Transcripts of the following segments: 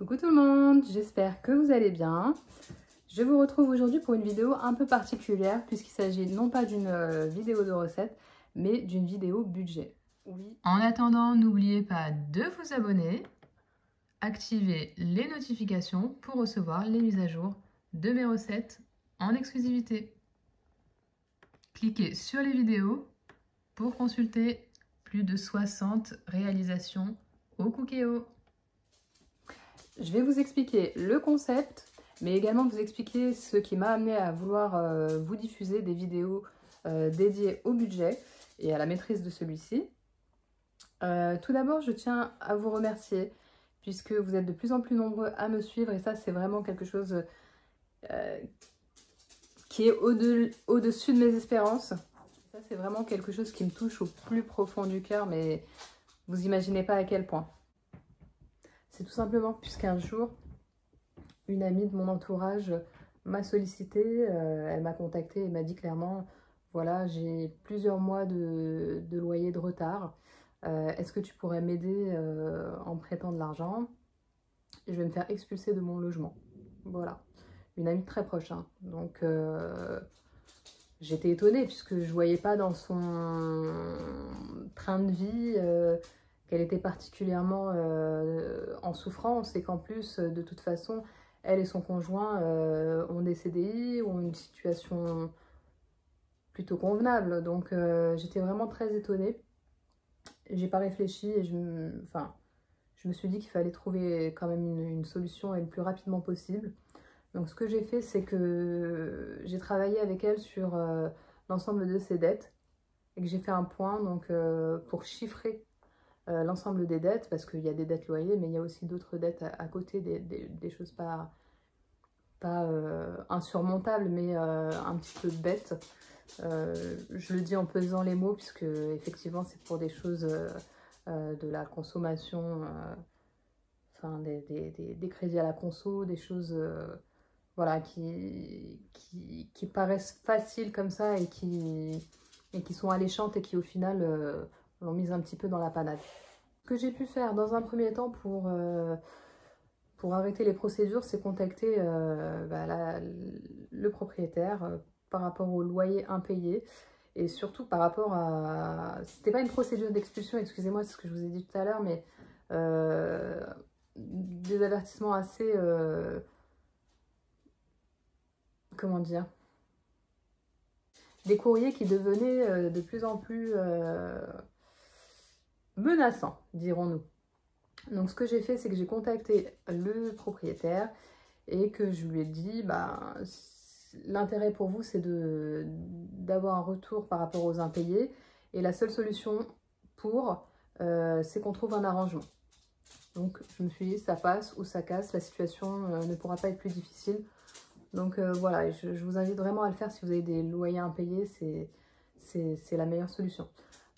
Coucou tout le monde, j'espère que vous allez bien. Je vous retrouve aujourd'hui pour une vidéo un peu particulière puisqu'il s'agit non pas d'une vidéo de recette, mais d'une vidéo budget. Oui. En attendant, n'oubliez pas de vous abonner, activer les notifications pour recevoir les mises à jour de mes recettes en exclusivité. Cliquez sur les vidéos pour consulter plus de 60 réalisations au Cookéo. Je vais vous expliquer le concept, mais également vous expliquer ce qui m'a amené à vouloir vous diffuser des vidéos dédiées au budget et à la maîtrise de celui-ci. Tout d'abord, je tiens à vous remercier puisque vous êtes de plus en plus nombreux à me suivre et ça, c'est vraiment quelque chose qui est au-dessus de mes espérances. Ça, c'est vraiment quelque chose qui me touche au plus profond du cœur, mais vous imaginez pas à quel point. C'est tout simplement puisqu'un jour, une amie de mon entourage m'a sollicité, elle m'a contacté et m'a dit clairement, voilà, j'ai plusieurs mois de loyer de retard, est-ce que tu pourrais m'aider en prêtant de l'argent? Je vais me faire expulser de mon logement. Voilà, une amie très proche, hein. Donc j'étais étonnée puisque je voyais pas dans son train de vie qu'elle était particulièrement en souffrance et qu'en plus, de toute façon, elle et son conjoint ont des CDI, ont une situation plutôt convenable. Donc j'étais vraiment très étonnée. J'ai pas réfléchi et je me suis dit qu'il fallait trouver quand même une solution et le plus rapidement possible. Donc ce que j'ai fait, c'est que j'ai travaillé avec elle sur l'ensemble de ses dettes et que j'ai fait un point donc, pour chiffrer l'ensemble des dettes, parce qu'il y a des dettes loyers, mais il y a aussi d'autres dettes à côté, des choses pas insurmontables, mais un petit peu bêtes. Je le dis en pesant les mots, puisque effectivement c'est pour des choses de la consommation, enfin des crédits à la conso, des choses voilà, qui paraissent faciles comme ça et qui sont alléchantes et qui au final l'ont mise un petit peu dans la panade. Ce que j'ai pu faire dans un premier temps pour arrêter les procédures, c'est contacter le propriétaire par rapport au loyer impayé et surtout par rapport à... C'était pas une procédure d'expulsion, excusez-moi, c'est ce que je vous ai dit tout à l'heure, mais des avertissements assez... comment dire, des courriers qui devenaient de plus en plus menaçants, dirons-nous. Donc ce que j'ai fait, c'est que j'ai contacté le propriétaire et que je lui ai dit, bah, l'intérêt pour vous, c'est d'avoir un retour par rapport aux impayés. Et la seule solution c'est qu'on trouve un arrangement. Donc je me suis dit, ça passe ou ça casse, la situation ne pourra pas être plus difficile. Donc voilà, je vous invite vraiment à le faire si vous avez des loyers impayés, c'est la meilleure solution.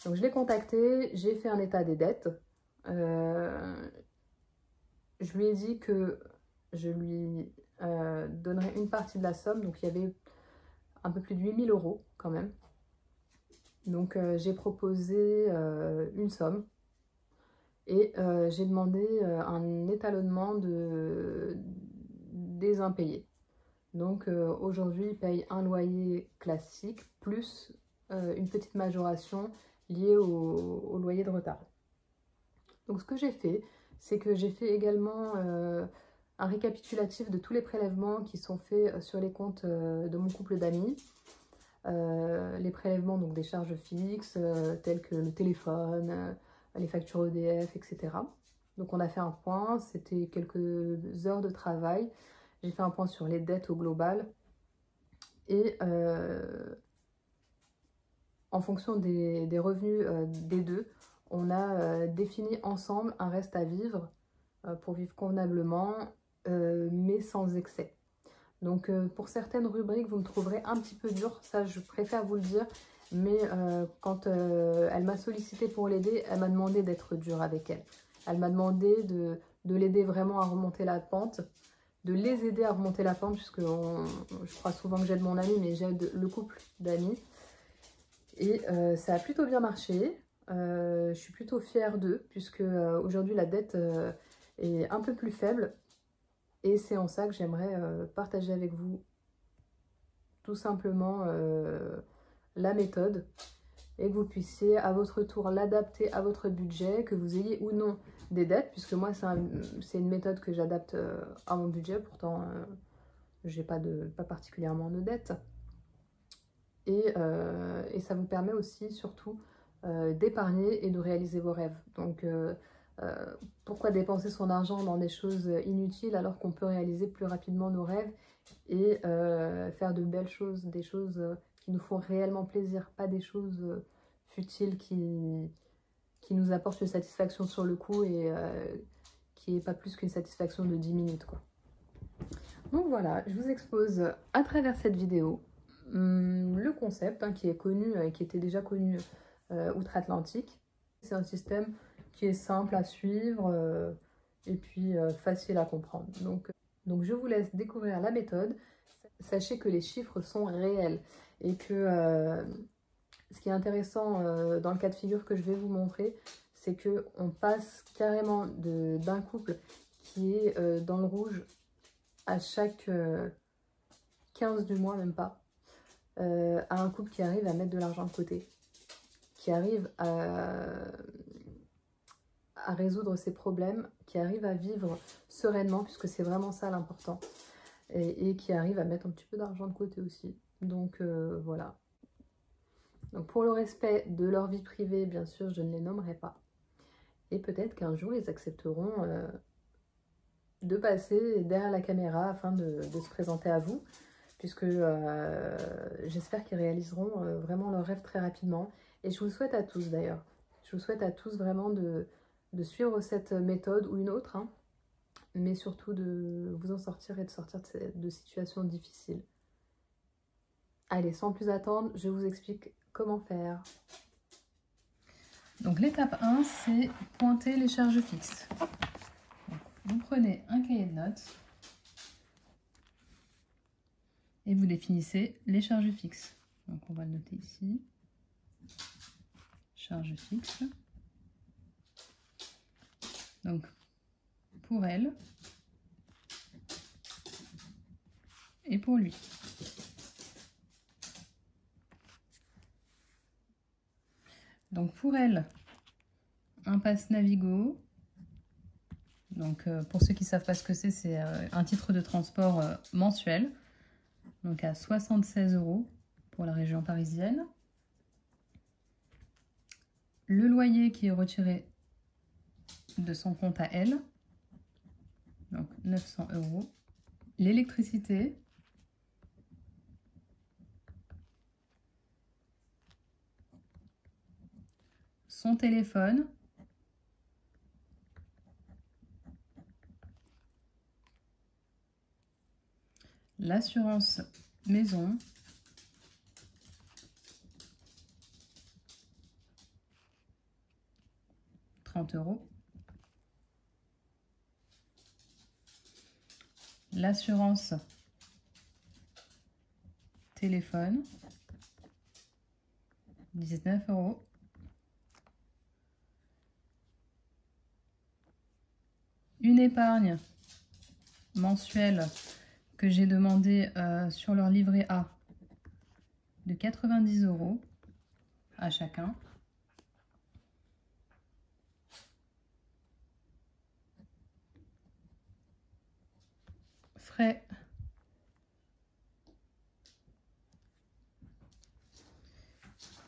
Donc je l'ai contacté, j'ai fait un état des dettes. Je lui ai dit que je lui donnerais une partie de la somme, donc il y avait un peu plus de 8 000 € quand même. Donc j'ai proposé une somme et j'ai demandé un étalonnement des impayés. Donc aujourd'hui, il paye un loyer classique plus une petite majoration liée au loyer de retard. Donc ce que j'ai fait, c'est que j'ai fait également un récapitulatif de tous les prélèvements qui sont faits sur les comptes de mon couple d'amis. Les prélèvements donc des charges fixes telles que le téléphone, les factures EDF, etc. Donc on a fait un point, c'était quelques heures de travail. J'ai fait un point sur les dettes au global et en fonction des revenus des deux, on a défini ensemble un reste à vivre pour vivre convenablement, mais sans excès. Donc pour certaines rubriques, vous me trouverez un petit peu dur, ça je préfère vous le dire, mais quand elle m'a sollicité pour l'aider, elle m'a demandé d'être dure avec elle. Elle m'a demandé de l'aider vraiment à remonter la pente, de les aider à remonter la pente, puisque je crois souvent que j'aide mon ami, mais j'aide le couple d'amis. Et ça a plutôt bien marché. Je suis plutôt fière d'eux, puisque aujourd'hui la dette est un peu plus faible. Et c'est en ça que j'aimerais partager avec vous tout simplement la méthode et que vous puissiez à votre tour l'adapter à votre budget, que vous ayez ou non des dettes, puisque moi c'est une méthode que j'adapte à mon budget, pourtant j'ai pas particulièrement de dettes. Et ça vous permet aussi surtout d'épargner et de réaliser vos rêves. Donc pourquoi dépenser son argent dans des choses inutiles alors qu'on peut réaliser plus rapidement nos rêves et faire de belles choses, des choses qui nous font réellement plaisir, pas des choses futiles qui nous apportent une satisfaction sur le coup et qui n'est pas plus qu'une satisfaction de 10 minutes, quoi. Donc voilà, je vous expose à travers cette vidéo le concept qui est connu, qui était déjà connu outre-Atlantique. C'est un système qui est simple à suivre et puis facile à comprendre. Donc je vous laisse découvrir la méthode. Sachez que les chiffres sont réels et que ce qui est intéressant dans le cas de figure que je vais vous montrer, c'est qu'on passe carrément d'un couple qui est dans le rouge à chaque 15 du mois, même pas, à un couple qui arrive à mettre de l'argent de côté, qui arrive à résoudre ses problèmes, qui arrive à vivre sereinement, puisque c'est vraiment ça l'important, et qui arrive à mettre un petit peu d'argent de côté aussi. Donc voilà. Donc pour le respect de leur vie privée, bien sûr, je ne les nommerai pas. Et peut-être qu'un jour, ils accepteront de passer derrière la caméra afin de se présenter à vous, puisque j'espère qu'ils réaliseront vraiment leurs rêves très rapidement. Et je vous le souhaite à tous d'ailleurs. Je vous souhaite à tous vraiment de suivre cette méthode ou une autre, hein, mais surtout de vous en sortir et de sortir de situations difficiles. Allez, sans plus attendre, je vous explique comment faire. Donc l'étape 1, c'est pointer les charges fixes. Donc, vous prenez un cahier de notes et vous définissez les charges fixes. Donc on va le noter ici. Charges fixes. Donc pour elle et pour lui. Donc pour elle, un pass Navigo. Donc pour ceux qui ne savent pas ce que c'est un titre de transport mensuel. Donc à 76 € pour la région parisienne. Le loyer qui est retiré de son compte à elle. Donc 900 €. L'électricité. Son téléphone. L'assurance maison. €30. L'assurance téléphone. 19 €. Une épargne mensuelle que j'ai demandé sur leur livret A de 90 € à chacun.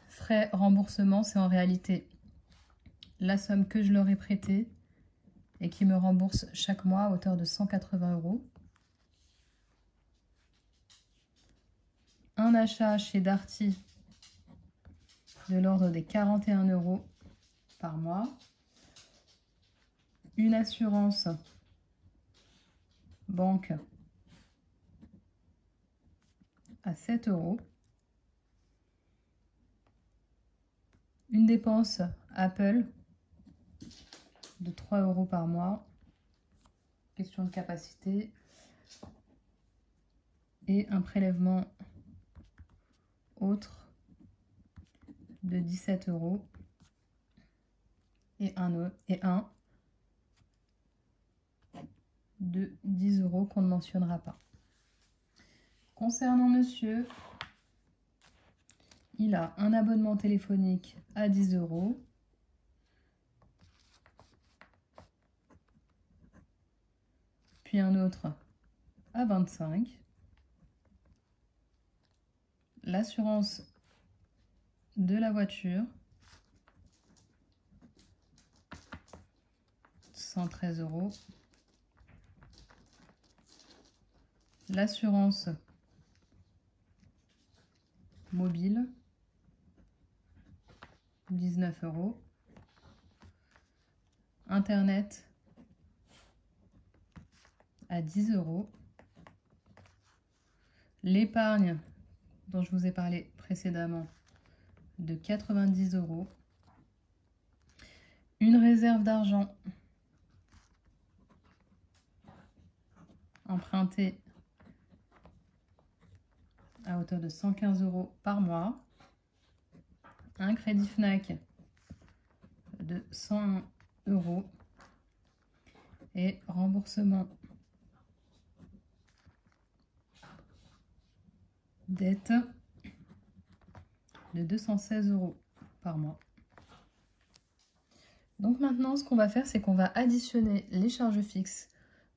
Frais remboursement, c'est en réalité la somme que je leur ai prêtée et qui me rembourse chaque mois à hauteur de 180 €. Un achat chez Darty de l'ordre des 41 € par mois. Une assurance banque à 7 €. Une dépense Apple de 3 € par mois. Question de capacité. Et un prélèvement autre de 17 € et un de 10 € qu'on ne mentionnera pas. Concernant monsieur, il a un abonnement téléphonique à 10 €. Puis un autre à 25 €. L'assurance de la voiture, 113 €. L'assurance mobile, 19 €. Internet à 10 €. L'épargne dont je vous ai parlé précédemment de 90 €. Une réserve d'argent empruntée à hauteur de 115 € par mois. Un crédit Fnac de 101 € et remboursement dette de 216 € par mois. Donc maintenant, ce qu'on va faire, c'est qu'on va additionner les charges fixes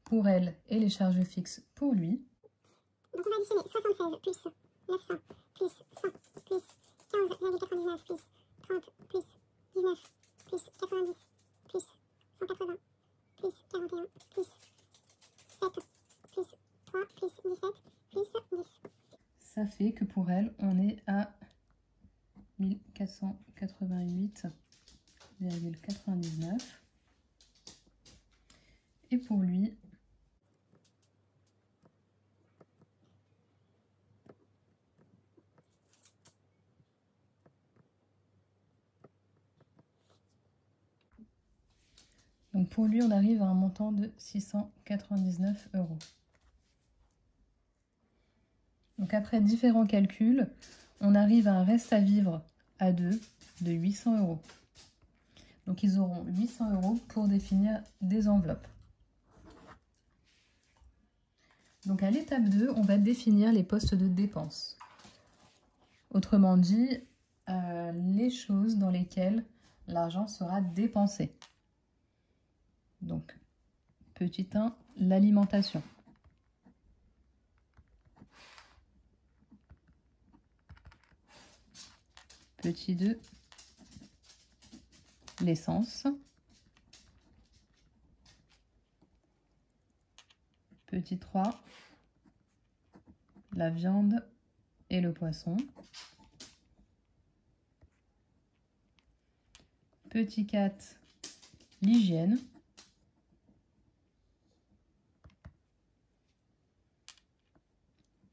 pour elle et les charges fixes pour lui. Donc on va additionner 76 plus 900 plus 100 plus 15,99 plus 30 plus 19 plus 90 plus 180 plus 41 plus 7 plus 3 plus 17 plus 10. Ça fait que pour elle, on est à 1488,99. Et pour lui, donc pour lui, on arrive à un montant de 699 €. Donc après différents calculs, on arrive à un reste à vivre à deux de 800 €. Donc ils auront 800 € pour définir des enveloppes. Donc à l'étape 2, on va définir les postes de dépenses. Autrement dit, les choses dans lesquelles l'argent sera dépensé. Donc, petit 1, l'alimentation. Petit 2, l'essence. Petit 3, la viande et le poisson. Petit 4, l'hygiène.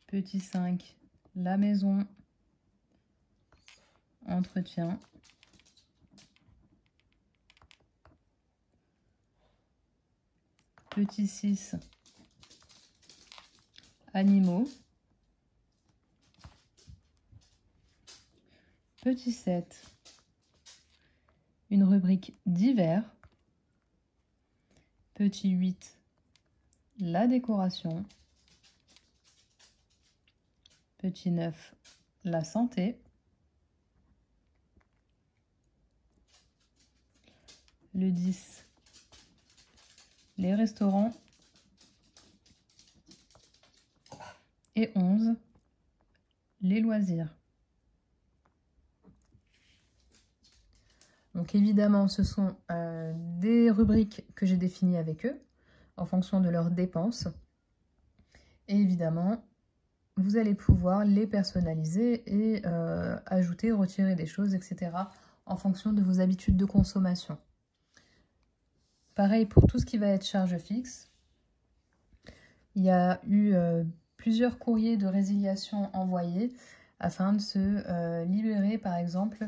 Petit 5, la maison, entretien. Petit 6, animaux. Petit 7, une rubrique divers. Petit 8, la décoration. Petit 9, la santé. Le 10, les restaurants. Et 11, les loisirs. Donc évidemment, ce sont des rubriques que j'ai définies avec eux en fonction de leurs dépenses. Et évidemment, vous allez pouvoir les personnaliser et ajouter, retirer des choses, etc. en fonction de vos habitudes de consommation. Pareil pour tout ce qui va être charge fixe. Il y a eu plusieurs courriers de résiliation envoyés afin de se libérer, par exemple,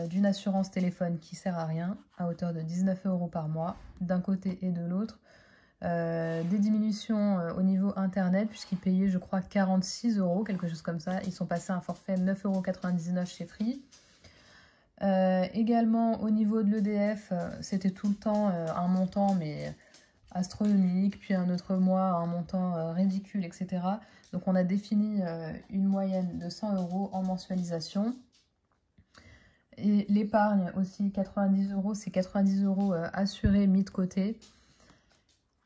d'une assurance téléphone qui ne sert à rien, à hauteur de 19 € par mois, d'un côté et de l'autre. Des diminutions au niveau internet, puisqu'ils payaient, je crois, 46 €, quelque chose comme ça. Ils sont passés à un forfait 9,99 € chez Free. Également, au niveau de l'EDF, c'était tout le temps un montant, mais astronomique, puis un autre mois un montant ridicule, etc. Donc on a défini une moyenne de 100 € en mensualisation. Et l'épargne aussi, 90 €, c'est 90 € assurés, mis de côté.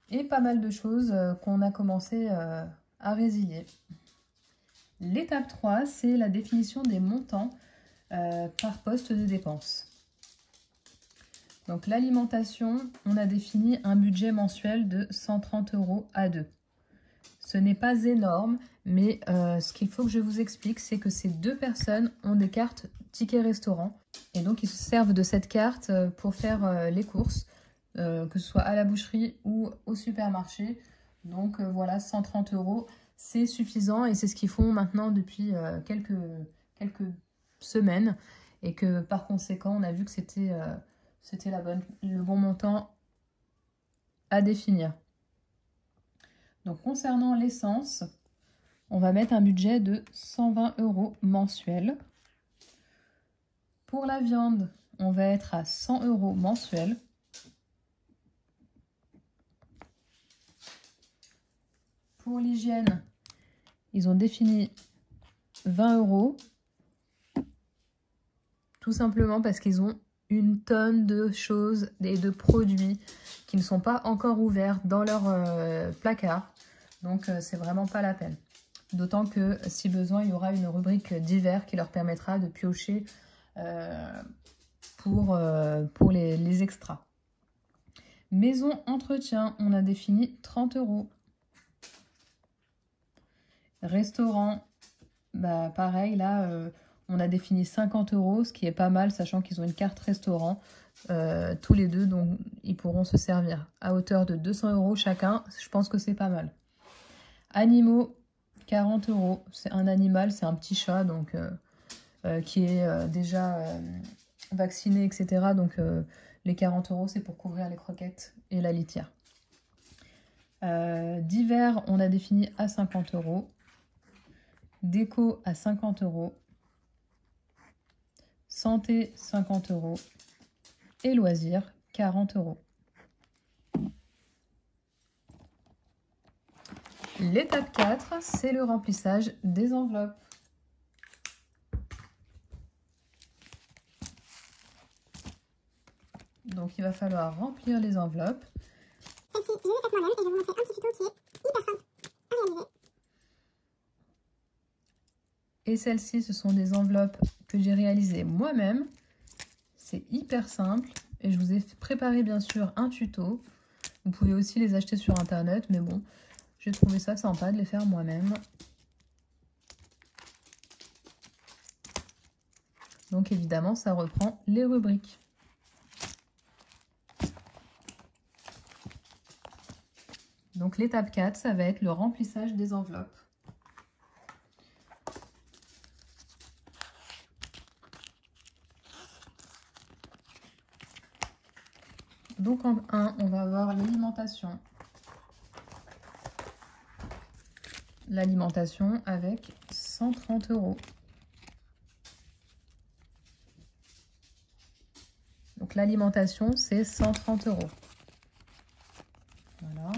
Et pas mal de choses qu'on a commencé à résilier. L'étape 3, c'est la définition des montants par poste de dépenses. Donc l'alimentation, on a défini un budget mensuel de 130 € à deux. Ce n'est pas énorme, mais ce qu'il faut que je vous explique, c'est que ces deux personnes ont des cartes tickets restaurant. Et donc ils se servent de cette carte pour faire les courses, que ce soit à la boucherie ou au supermarché. Donc voilà, 130 €, c'est suffisant et c'est ce qu'ils font maintenant depuis quelques semaines. Et que par conséquent, on a vu que c'était le bon montant à définir. Donc concernant l'essence, on va mettre un budget de 120 € mensuel. Pour la viande, on va être à 100 € mensuel. Pour l'hygiène, ils ont défini 20 €, tout simplement parce qu'ils ont une tonne de choses et de produits qui ne sont pas encore ouverts dans leur placard. Donc c'est vraiment pas la peine. D'autant que si besoin, il y aura une rubrique divers qui leur permettra de piocher pour les extras. Maison entretien, on a défini 30 €. Restaurant, bah pareil, là on a défini 50 €, ce qui est pas mal, sachant qu'ils ont une carte restaurant tous les deux, donc ils pourront se servir à hauteur de 200 € chacun. Je pense que c'est pas mal. Animaux, 40 €. C'est un animal, c'est un petit chat, donc qui est déjà vacciné, etc. Donc les 40 €, c'est pour couvrir les croquettes et la litière. Divers, on a défini à 50 €. Déco à 50 €. Santé, 50 €. Et loisirs, 40 €. L'étape 4, c'est le remplissage des enveloppes. Donc il va falloir remplir les enveloppes. Celle-ci, je l'ai faite moi-même et je vais vous montrer un petit tuto qui est hyper simple à réaliser. Et celles-ci, ce sont des enveloppes que j'ai réalisées moi-même. C'est hyper simple. Et je vous ai préparé bien sûr un tuto. Vous pouvez aussi les acheter sur internet. Mais bon, j'ai trouvé ça sympa de les faire moi-même. Donc évidemment, ça reprend les rubriques. Donc l'étape 4, ça va être le remplissage des enveloppes. Donc en 1, on va avoir l'alimentation. L'alimentation avec 130 €. Donc l'alimentation, c'est 130 €. Voilà.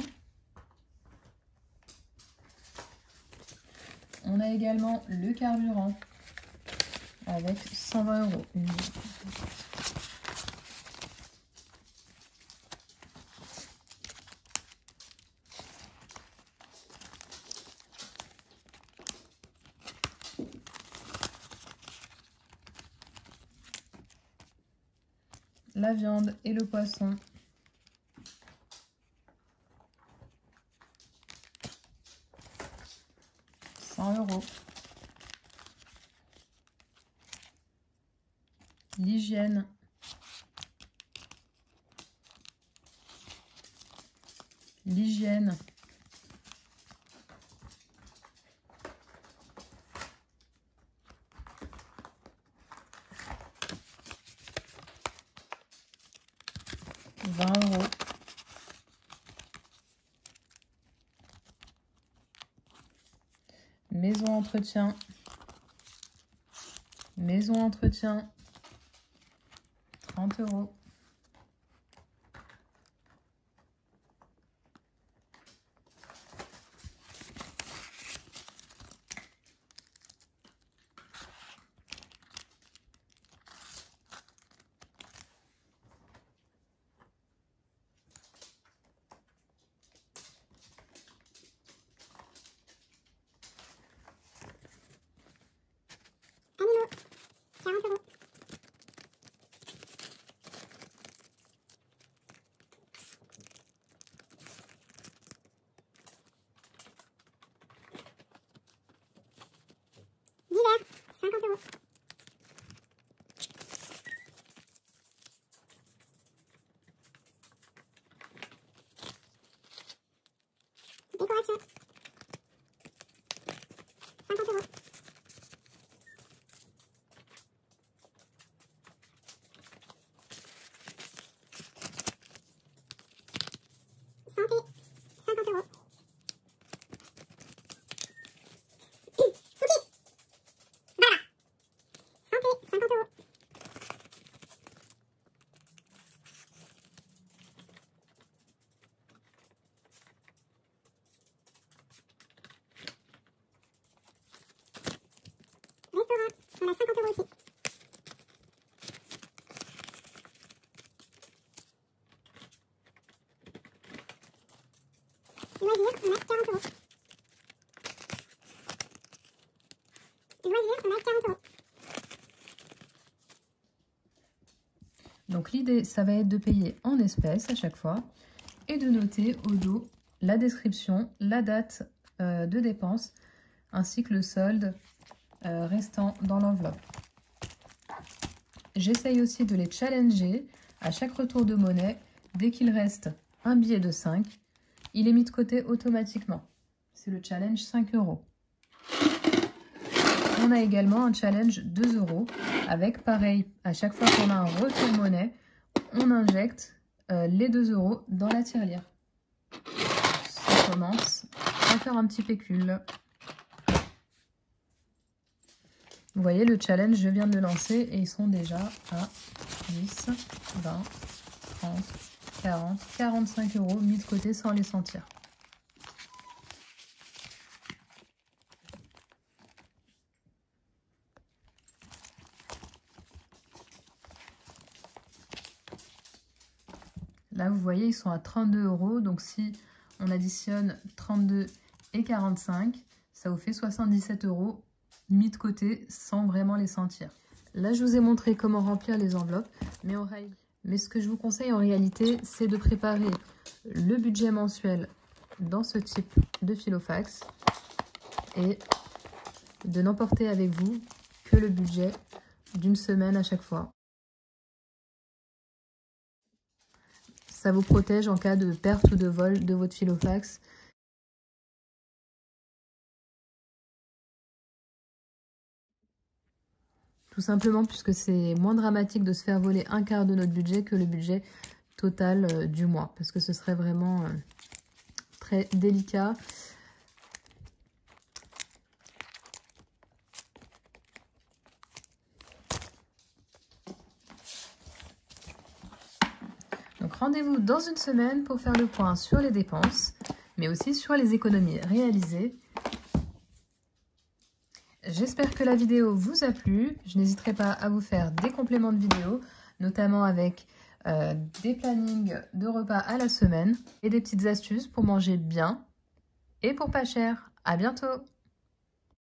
On a également le carburant avec 120 €. La viande et le poisson. €. L'hygiène. L'hygiène. €20. Maison entretien. Maison entretien. 30 €. Décoration. 50 €. Santé. 50 €. Voilà. Santé. 50 €. Restaurant, on a 50 € aussi. Loisirs, on a 40 €. Loisirs, on a 40 €. Donc l'idée, ça va être de payer en espèces à chaque fois et de noter au dos la description, la date de dépense ainsi que le solde restant dans l'enveloppe. J'essaye aussi de les challenger à chaque retour de monnaie. Dès qu'il reste un billet de 5, il est mis de côté automatiquement. C'est le challenge 5 €. On a également un challenge 2 € avec, pareil, à chaque fois qu'on a un retour monnaie, on injecte les 2 € dans la tirelire. Ça commence à faire un petit pécule. Vous voyez, le challenge, je viens de le lancer et ils sont déjà à 10, 20, 30, 40, 45 € mis de côté sans les sentir. Là, vous voyez, ils sont à 32 €. Donc, si on additionne 32 et 45, ça vous fait 77 € mis de côté sans vraiment les sentir. Là, je vous ai montré comment remplir les enveloppes. Mais ce que je vous conseille en réalité, c'est de préparer le budget mensuel dans ce type de filofax et de n'emporter avec vous que le budget d'une semaine à chaque fois. Ça vous protège en cas de perte ou de vol de votre filofax. Tout simplement puisque c'est moins dramatique de se faire voler un quart de notre budget que le budget total du mois. Parce que ce serait vraiment très délicat. Donc rendez-vous dans une semaine pour faire le point sur les dépenses, mais aussi sur les économies réalisées. J'espère que la vidéo vous a plu. Je n'hésiterai pas à vous faire des compléments de vidéo, notamment avec des plannings de repas à la semaine et des petites astuces pour manger bien et pour pas cher. À bientôt!